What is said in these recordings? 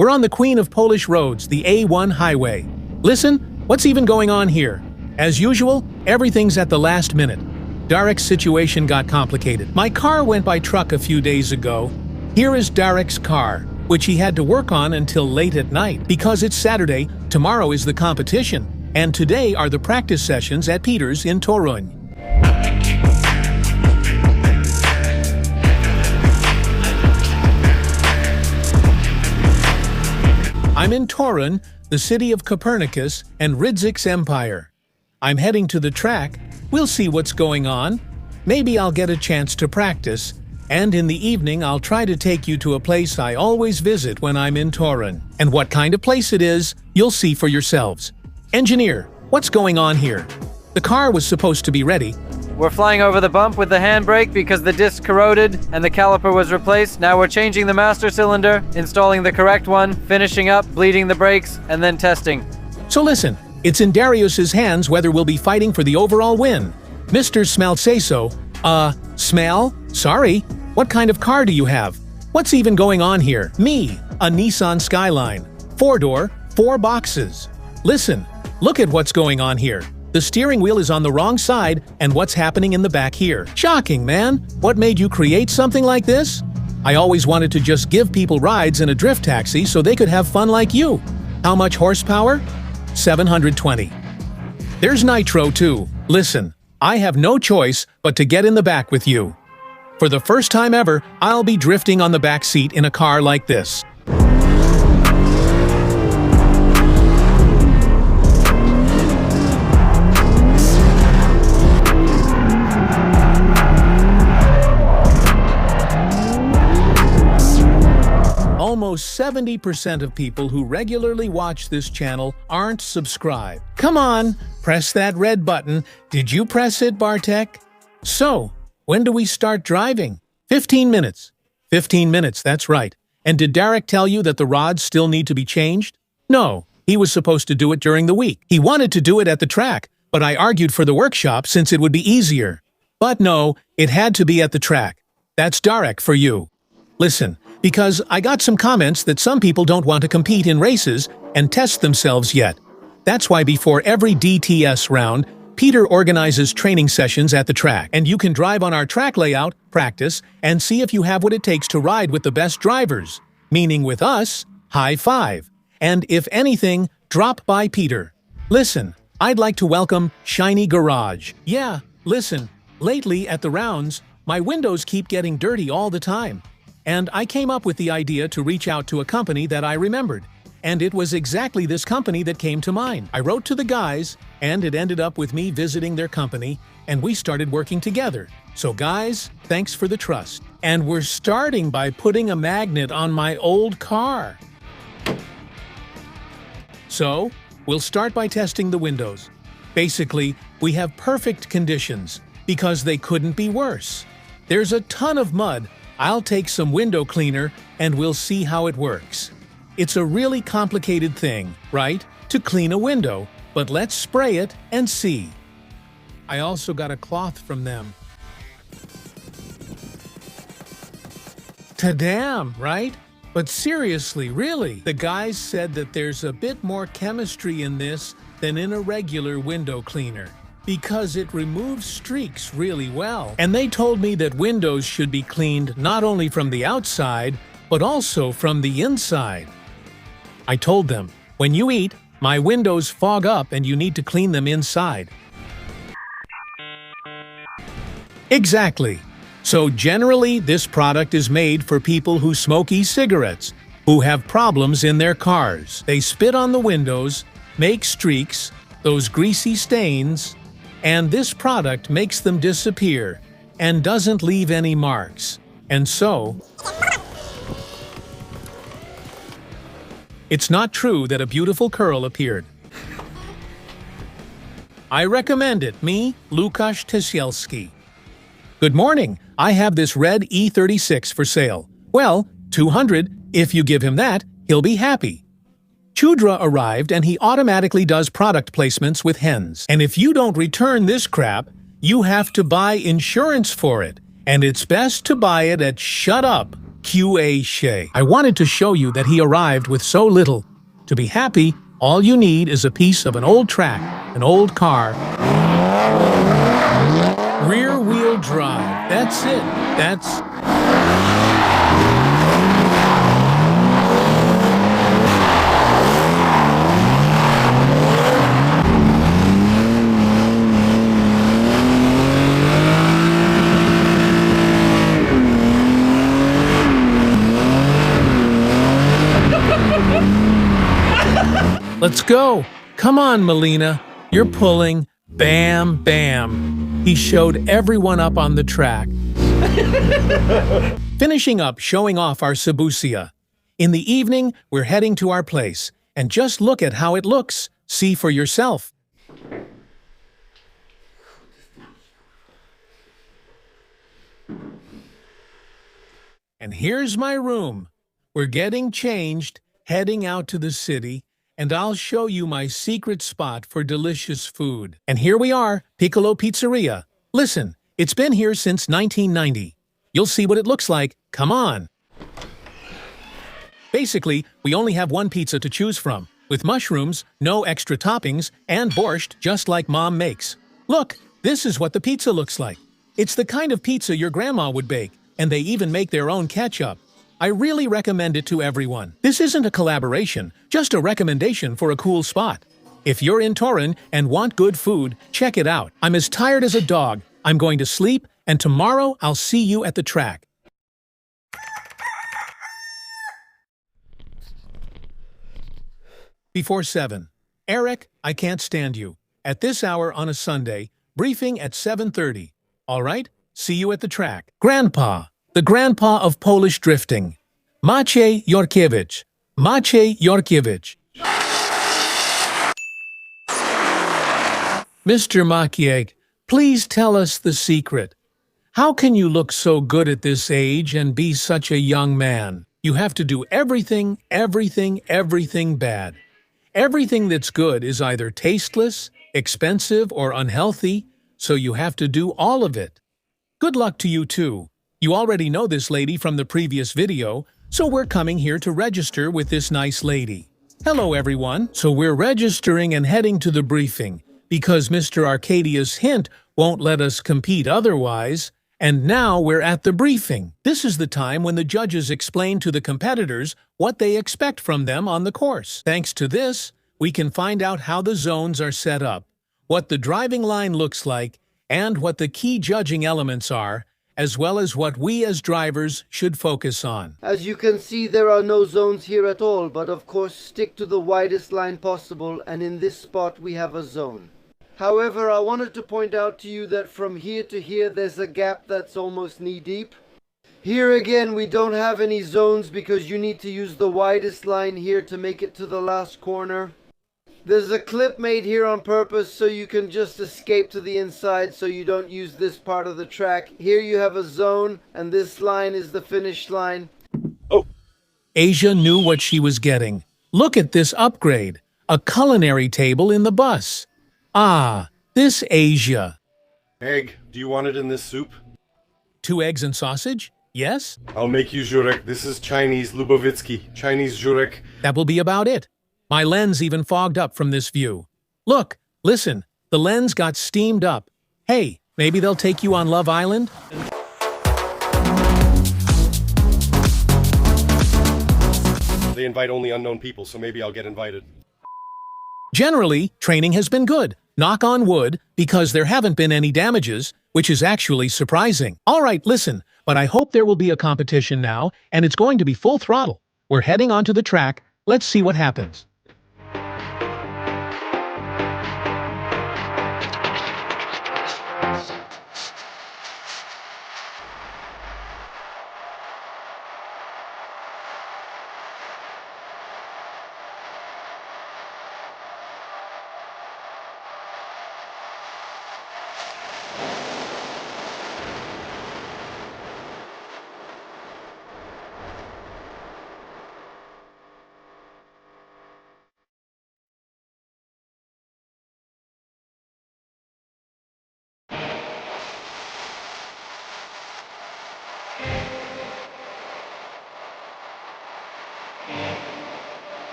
We're on the queen of Polish roads, the A1 highway. Listen, what's even going on here? As usual, everything's at the last minute. Darek's situation got complicated. My car went by truck a few days ago. Here is Darek's car, which he had to work on until late at night. Because it's Saturday, tomorrow is the competition, and today are the practice sessions at Peter's in Toruń. I'm in Toruń, the city of Copernicus and Rydzik's empire. I'm heading to the track. We'll see what's going on. Maybe I'll get a chance to practice, and in the evening I'll try to take you to a place I always visit when I'm in Toruń. And what kind of place it is, you'll see for yourselves. Engineer, what's going on here? The car was supposed to be ready. We're flying over the bump with the handbrake because the disc corroded and the caliper was replaced. Now we're changing the master cylinder, installing the correct one, finishing up, bleeding the brakes, and then testing. So listen, it's in Darius's hands whether we'll be fighting for the overall win. Mr. Smell say so. Smell? Sorry. What kind of car do you have? What's even going on here? Me, a Nissan Skyline. 4-door, 4 boxes. Listen, look at what's going on here. The steering wheel is on the wrong side, and what's happening in the back here? Shocking, man! What made you create something like this? I always wanted to just give people rides in a drift taxi so they could have fun like you. How much horsepower? 720. There's nitro too. Listen, I have no choice but to get in the back with you. For the first time ever, I'll be drifting on the back seat in a car like this. Almost 70% of people who regularly watch this channel aren't subscribed. Come on, press that red button. Did you press it, Bartek? So, when do we start driving? 15 minutes. 15 minutes, that's right. And did Darek tell you that the rods still need to be changed? No, he was supposed to do it during the week. He wanted to do it at the track, but I argued for the workshop since it would be easier. But no, it had to be at the track. That's Darek for you. Listen, because I got some comments that some people don't want to compete in races and test themselves yet. That's why before every DTS round, Peter organizes training sessions at the track, and you can drive on our track layout, practice, and see if you have what it takes to ride with the best drivers. Meaning with us, high five. And if anything, drop by Peter. Listen, I'd like to welcome Shiny Garage. Yeah, listen, lately at the rounds, my windows keep getting dirty all the time. And I came up with the idea to reach out to a company that I remembered. And it was exactly this company that came to mind. I wrote to the guys, and it ended up with me visiting their company, and we started working together. So guys, thanks for the trust. And we're starting by putting a magnet on my old car. So, we'll start by testing the windows. Basically, we have perfect conditions, because they couldn't be worse. There's a ton of mud. I'll take some window cleaner and we'll see how it works. It's a really complicated thing, right? To clean a window, but let's spray it and see. I also got a cloth from them. Ta-damn, right? But seriously, really, the guys said that there's a bit more chemistry in this than in a regular window cleaner, because it removes streaks really well. And they told me that windows should be cleaned not only from the outside, but also from the inside. I told them, when you eat, my windows fog up and you need to clean them inside. Exactly. So generally, this product is made for people who smoke e-cigarettes, who have problems in their cars. They spit on the windows, make streaks, those greasy stains, and this product makes them disappear and doesn't leave any marks. And so, it's not true that a beautiful curl appeared. I recommend it, me, Łukasz Tysielski. Good morning, I have this red E36 for sale. Well, 200, if you give him that, he'll be happy. Chudra arrived and he automatically does product placements with hens. And if you don't return this crap, you have to buy insurance for it. And it's best to buy it at Shut Up. QA Shay. I wanted to show you that he arrived with so little. To be happy, all you need is a piece of an old track, an old car. Rear-wheel drive. That's it. Let's go. Come on, Melina. You're pulling. Bam, bam. He showed everyone up on the track. Finishing up showing off our Sabusia. In the evening, we're heading to our place. And just look at how it looks. See for yourself. And here's my room. We're getting changed, heading out to the city, and I'll show you my secret spot for delicious food. And here we are, Piccolo Pizzeria. Listen, it's been here since 1990. You'll see what it looks like. Come on. Basically, we only have one pizza to choose from, with mushrooms, no extra toppings, and borscht just like Mom makes. Look, this is what the pizza looks like. It's the kind of pizza your grandma would bake, and they even make their own ketchup. I really recommend it to everyone. This isn't a collaboration, just a recommendation for a cool spot. If you're in Toruń and want good food, check it out. I'm as tired as a dog. I'm going to sleep, and tomorrow I'll see you at the track. Before 7. Eric, I can't stand you. At this hour on a Sunday, briefing at 7:30. All right? See you at the track. Grandpa, the grandpa of Polish drifting. Maciej Jorkiewicz. Maciej Jorkiewicz. Mr. Maciej, please tell us the secret. How can you look so good at this age and be such a young man? You have to do everything bad. Everything that's good is either tasteless, expensive, or unhealthy, so you have to do all of it. Good luck to you too. You already know this lady from the previous video, so we're coming here to register with this nice lady. Hello everyone, so we're registering and heading to the briefing, because Mr. Arcadius Hint won't let us compete otherwise, and now we're at the briefing. This is the time when the judges explain to the competitors what they expect from them on the course. Thanks to this, we can find out how the zones are set up, what the driving line looks like, and what the key judging elements are, as well as what we as drivers should focus on. As you can see, there are no zones here at all, but of course stick to the widest line possible, and in this spot we have a zone. However, I wanted to point out to you that from here to here there's a gap that's almost knee deep. Here again we don't have any zones because you need to use the widest line here to make it to the last corner. There's a clip made here on purpose so you can just escape to the inside so you don't use this part of the track. Here you have a zone and this line is the finish line. Oh! Asia knew what she was getting. Look at this upgrade. A culinary table in the bus. Ah, this Asia. Egg, do you want it in this soup? 2 eggs and sausage? Yes? I'll make you Jurek. This is Chinese Lubovitsky. Chinese Jurek. That will be about it. My lens even fogged up from this view. Look, listen, the lens got steamed up. Hey, maybe they'll take you on Love Island? They invite only unknown people, so maybe I'll get invited. Generally, training has been good, knock on wood, because there haven't been any damages, which is actually surprising. All right, listen, but I hope there will be a competition now, and it's going to be full throttle. We're heading onto the track. Let's see what happens.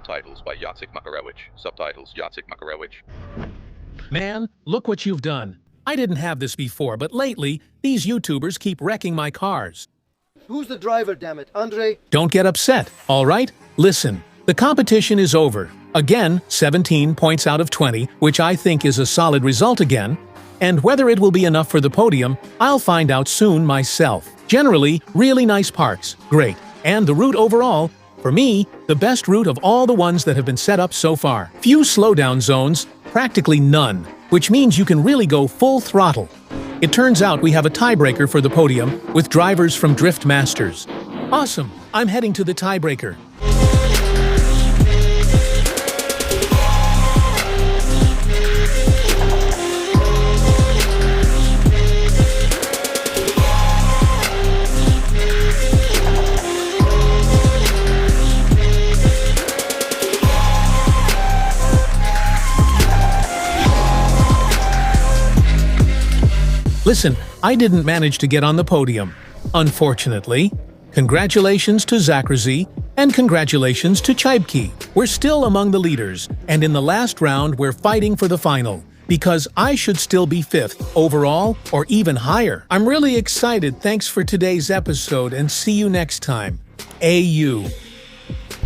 Titles by Jacek Makarewicz. Subtitles Jacek Makarewicz. Man, look what you've done. I didn't have this before, but lately, these YouTubers keep wrecking my cars. Who's the driver, damn it? Andre? Don't get upset, all right? Listen, the competition is over. Again, 17 points out of 20, which I think is a solid result again. And whether it will be enough for the podium, I'll find out soon myself. Generally, really nice parts, great. And the route overall, for me, the best route of all the ones that have been set up so far. Few slowdown zones, practically none, which means you can really go full throttle. It turns out we have a tiebreaker for the podium with drivers from Drift Masters. Awesome, I'm heading to the tiebreaker. Listen, I didn't manage to get on the podium, unfortunately. Congratulations to Zakrzy, and congratulations to Chybki. We're still among the leaders, and in the last round we're fighting for the final, because I should still be 5th overall, or even higher. I'm really excited. Thanks for today's episode, and see you next time. AU.